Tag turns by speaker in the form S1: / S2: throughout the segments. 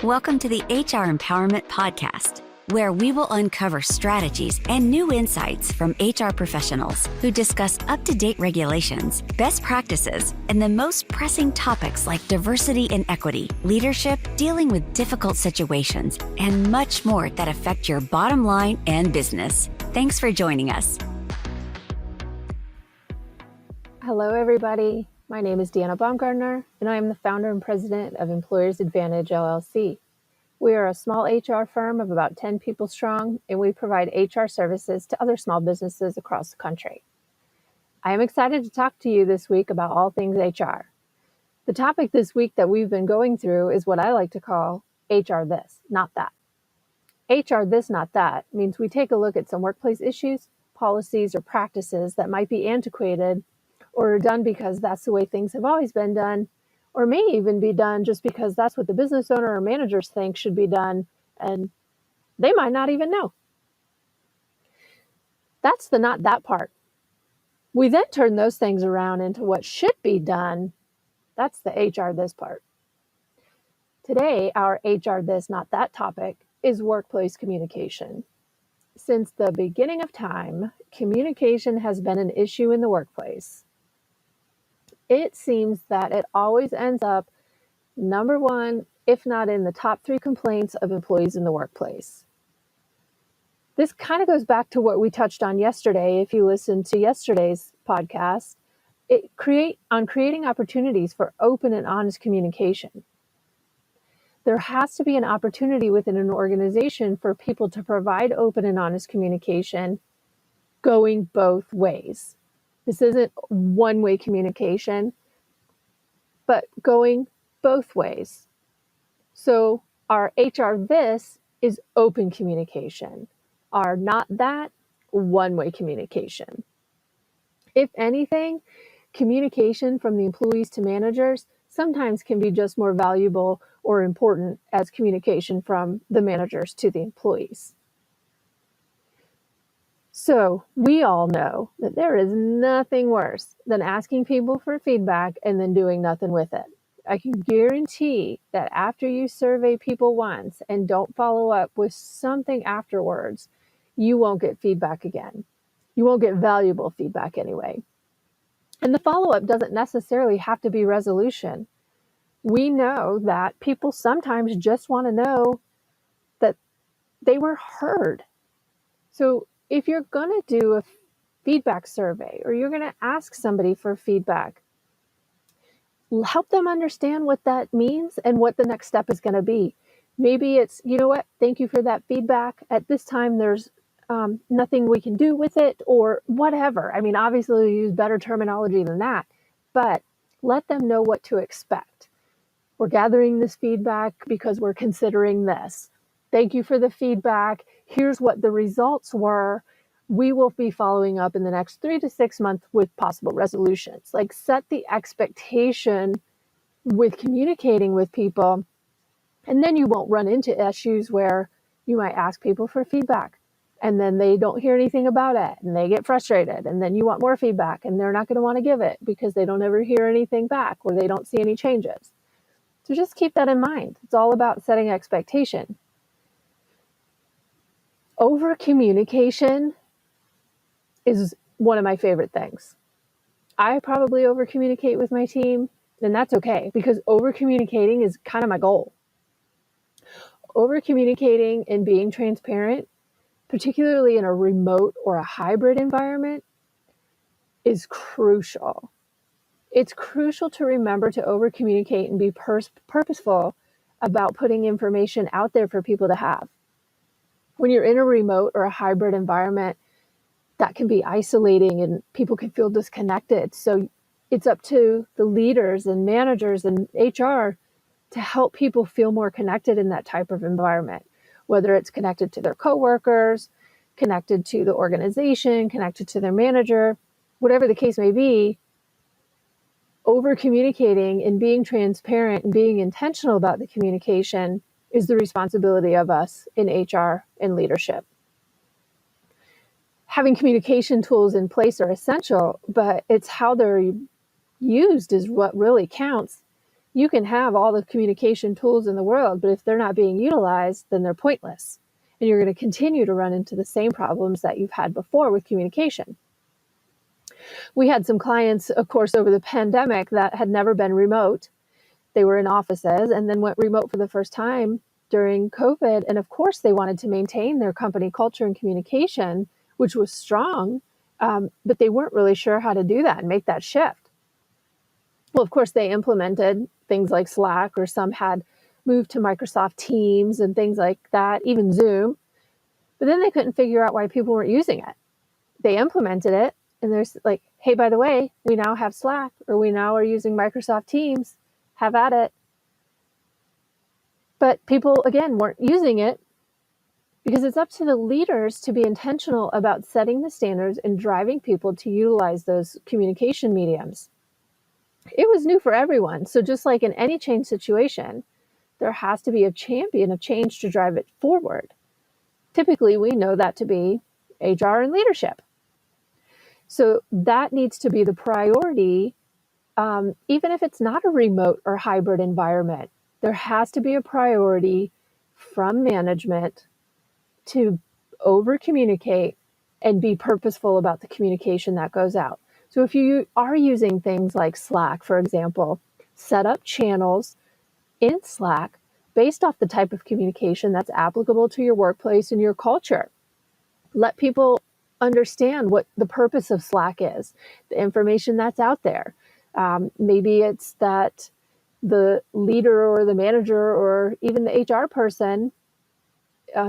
S1: Welcome to the HR Empowerment Podcast, where we will uncover strategies and new insights from HR professionals who discuss up-to-date regulations, best practices, and the most pressing topics like diversity and equity, leadership, dealing with difficult situations, and much more that affect your bottom line and business. Thanks for joining us.
S2: Hello, everybody. My name is Deanna Baumgartner, and I am the founder and president of Employers Advantage, LLC. We are a small HR firm of about 10 people strong, and we provide HR services to other small businesses across the country. I am excited to talk to you this week about all things HR. The topic this week that we've been going through is what I like to call HR this, not that. HR this, not that means we take a look at some workplace issues, policies, or practices that might be antiquated or done because that's the way things have always been done, or may even be done just because that's what the business owner or managers think should be done, and they might not even know. That's the not that part. We then turn those things around into what should be done. That's the HR this part. Today, our HR this, not that topic is workplace communication. Since the beginning of time, communication has been an issue in the workplace. It seems that it always ends up number one, if not in the top 3 complaints of employees in the workplace. This kind of goes back to what we touched on yesterday. If you listened to yesterday's podcast, creating opportunities for open and honest communication. There has to be an opportunity within an organization for people to provide open and honest communication going both ways. This isn't one-way communication, but going both ways. So our HR this is open communication. Our not that, one-way communication. If anything, communication from the employees to managers sometimes can be just more valuable or important as communication from the managers to the employees. So we all know that there is nothing worse than asking people for feedback and then doing nothing with it. I can guarantee that after you survey people once and don't follow up with something afterwards, you won't get feedback again. You won't get valuable feedback anyway. And the follow-up doesn't necessarily have to be resolution. We know that people sometimes just want to know that they were heard. So if you're going to do a feedback survey or you're going to ask somebody for feedback, help them understand what that means and what the next step is going to be. Maybe it's, you know what, thank you for that feedback. At this time, there's nothing we can do with it or whatever. I mean, obviously, you use better terminology than that, but let them know what to expect. We're gathering this feedback because we're considering this. Thank you for the feedback. Here's what the results were. We will be following up in the next 3 to 6 months with possible resolutions. Like, set the expectation with communicating with people, and then you won't run into issues where you might ask people for feedback and then they don't hear anything about it and they get frustrated, and then you want more feedback and they're not going to want to give it because they don't ever hear anything back or they don't see any changes. So just keep that in mind. It's all about setting expectation. Over-communication is one of my favorite things. I probably over-communicate with my team, and that's okay because over-communicating is kind of my goal. Over-communicating and being transparent, particularly in a remote or a hybrid environment, is crucial. It's crucial to remember to over-communicate and be purposeful about putting information out there for people to have. When you're in a remote or a hybrid environment, that can be isolating and people can feel disconnected. So it's up to the leaders and managers and HR to help people feel more connected in that type of environment, whether it's connected to their coworkers, connected to the organization, connected to their manager, whatever the case may be. Over communicating and being transparent and being intentional about the communication is the responsibility of us in HR and leadership. Having communication tools in place are essential, but it's how they're used is what really counts. You can have all the communication tools in the world, but if they're not being utilized, then they're pointless. And you're going to continue to run into the same problems that you've had before with communication. We had some clients, of course, over the pandemic that had never been remote. They were in offices and then went remote for the first time during COVID. And of course, they wanted to maintain their company culture and communication, which was strong, but they weren't really sure how to do that and make that shift. Well, of course, they implemented things like Slack, or some had moved to Microsoft Teams and things like that, even Zoom. But then they couldn't figure out why people weren't using it. They implemented it, and there's like, hey, by the way, we now have Slack, or we now are using Microsoft Teams. Have at it. But people, again, weren't using it because it's up to the leaders to be intentional about setting the standards and driving people to utilize those communication mediums. It was new for everyone. So just like in any change situation, there has to be a champion of change to drive it forward. Typically, we know that to be HR and leadership. So that needs to be the priority, even if it's not a remote or hybrid environment. There has to be a priority from management to over communicate and be purposeful about the communication that goes out. So if you are using things like Slack, for example, set up channels in Slack based off the type of communication that's applicable to your workplace and your culture. Let people understand what the purpose of Slack is, the information that's out there. Maybe it's that the leader or the manager or even the HR person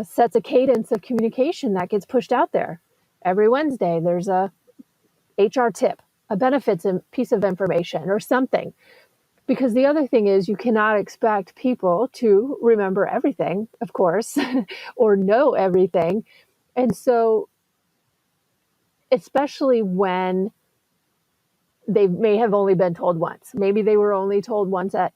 S2: sets a cadence of communication that gets pushed out there. Every Wednesday, there's a HR tip, a benefits piece of information or something. Because the other thing is, you cannot expect people to remember everything, of course, or know everything. And so, especially when they may have only been told once. Maybe they were only told once at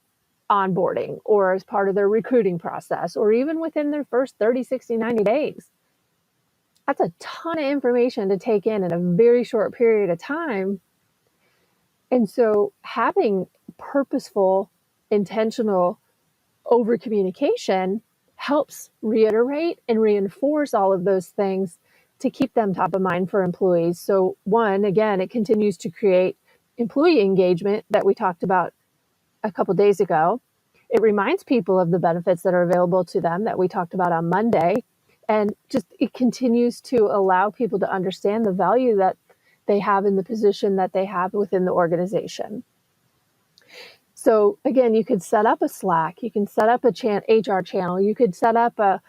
S2: onboarding or as part of their recruiting process, or even within their first 30, 60, 90 days. That's a ton of information to take in a very short period of time. And so having purposeful, intentional over communication helps reiterate and reinforce all of those things to keep them top of mind for employees. So one, again, it continues to create employee engagement that we talked about a couple days ago. It reminds people of the benefits that are available to them that we talked about on Monday. And just it continues to allow people to understand the value that they have in the position that they have within the organization. So again, you could set up a Slack, you can set up a HR channel, you could set up a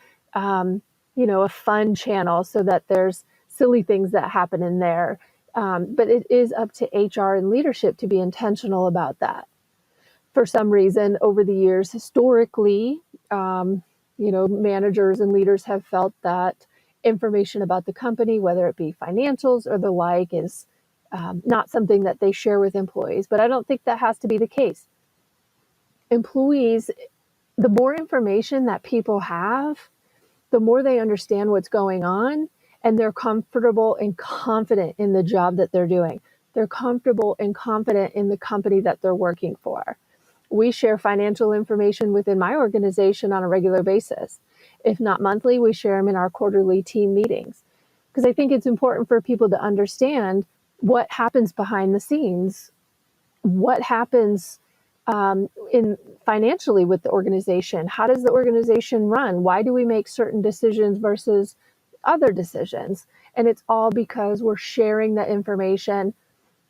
S2: fun channel so that there's silly things that happen in there. But it is up to HR and leadership to be intentional about that. For some reason, over the years, historically, managers and leaders have felt that information about the company, whether it be financials or the like, is not something that they share with employees. But I don't think that has to be the case. Employees, the more information that people have, the more they understand what's going on, and they're comfortable and confident in the job that they're doing. They're comfortable and confident in the company that they're working for. We share financial information within my organization on a regular basis. If not monthly, we share them in our quarterly team meetings. Because I think it's important for people to understand what happens behind the scenes, what happens in financially with the organization. How does the organization run? Why do we make certain decisions versus other decisions? And it's all because we're sharing that information.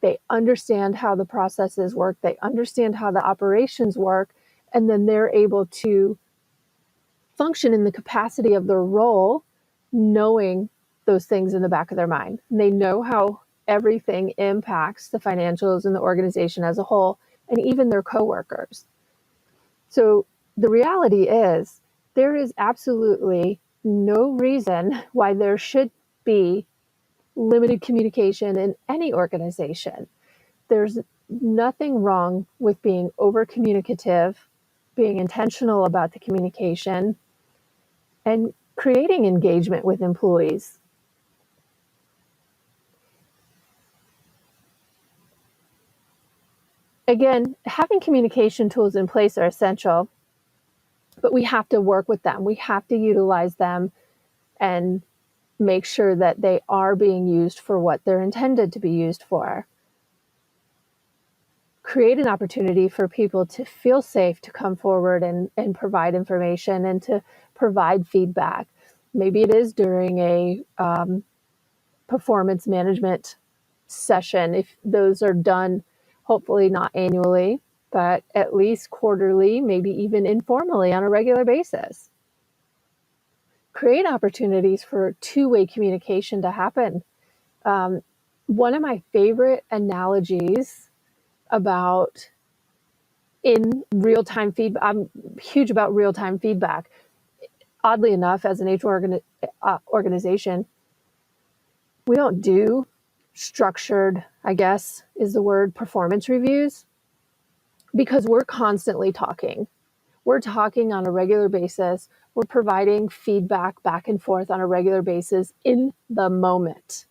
S2: They understand how the processes work. They understand how the operations work. And then they're able to function in the capacity of their role, knowing those things in the back of their mind. And they know how everything impacts the financials and the organization as a whole, and even their coworkers. So the reality is, there is absolutely no reason why there should be limited communication in any organization. There's nothing wrong with being over communicative, being intentional about the communication, and creating engagement with employees. Again, having communication tools in place are essential, but we have to work with them. We have to utilize them and make sure that they are being used for what they're intended to be used for. Create an opportunity for people to feel safe to come forward and provide information and to provide feedback. Maybe it is during a performance management session, if those are done, hopefully not annually, but at least quarterly, maybe even informally on a regular basis. Create opportunities for two-way communication to happen. One of my favorite analogies about in real-time feedback, I'm huge about real-time feedback. Oddly enough, as an HR organization, we don't do structured, I guess is the word, performance reviews, because we're constantly talking. We're talking on a regular basis. We're providing feedback back and forth on a regular basis in the moment.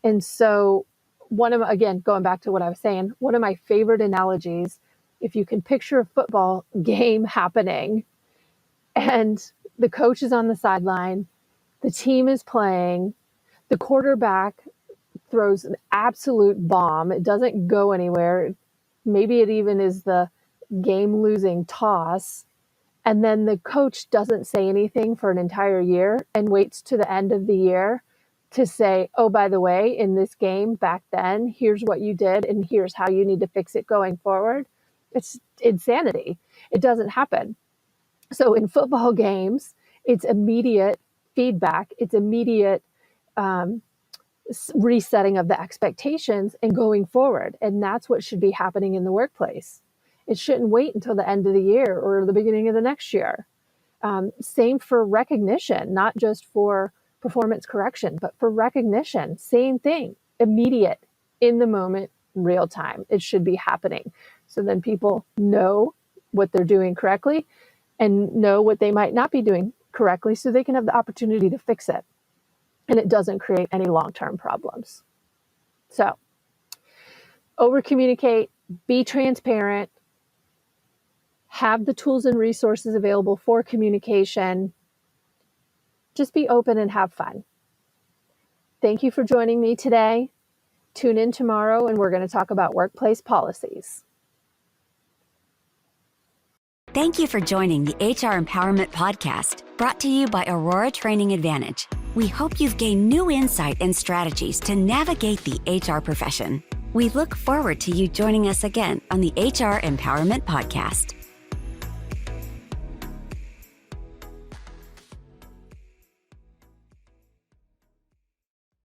S2: And so again, going back to what I was saying, one of my favorite analogies, if you can picture a football game happening and the coach is on the sideline, the team is playing, the quarterback throws an absolute bomb. It doesn't go anywhere. Maybe it even is the game-losing toss. And then the coach doesn't say anything for an entire year and waits to the end of the year to say, oh, by the way, in this game back then, here's what you did and here's how you need to fix it going forward. It's insanity. It doesn't happen. So in football games, it's immediate feedback. It's immediate resetting of the expectations and going forward. And that's what should be happening in the workplace. It shouldn't wait until the end of the year or the beginning of the next year. Same for recognition, not just for performance correction, but for recognition, same thing, immediate, in the moment, real time. It should be happening. So then people know what they're doing correctly and know what they might not be doing correctly so they can have the opportunity to fix it. And it doesn't create any long-term problems. So over-communicate, be transparent, have the tools and resources available for communication. Just be open and have fun. Thank you for joining me today. Tune in tomorrow and we're going to talk about workplace policies.
S1: Thank you for joining the HR Empowerment Podcast, brought to you by Aurora Training Advantage. We hope you've gained new insight and strategies to navigate the HR profession. We look forward to you joining us again on the HR Empowerment Podcast.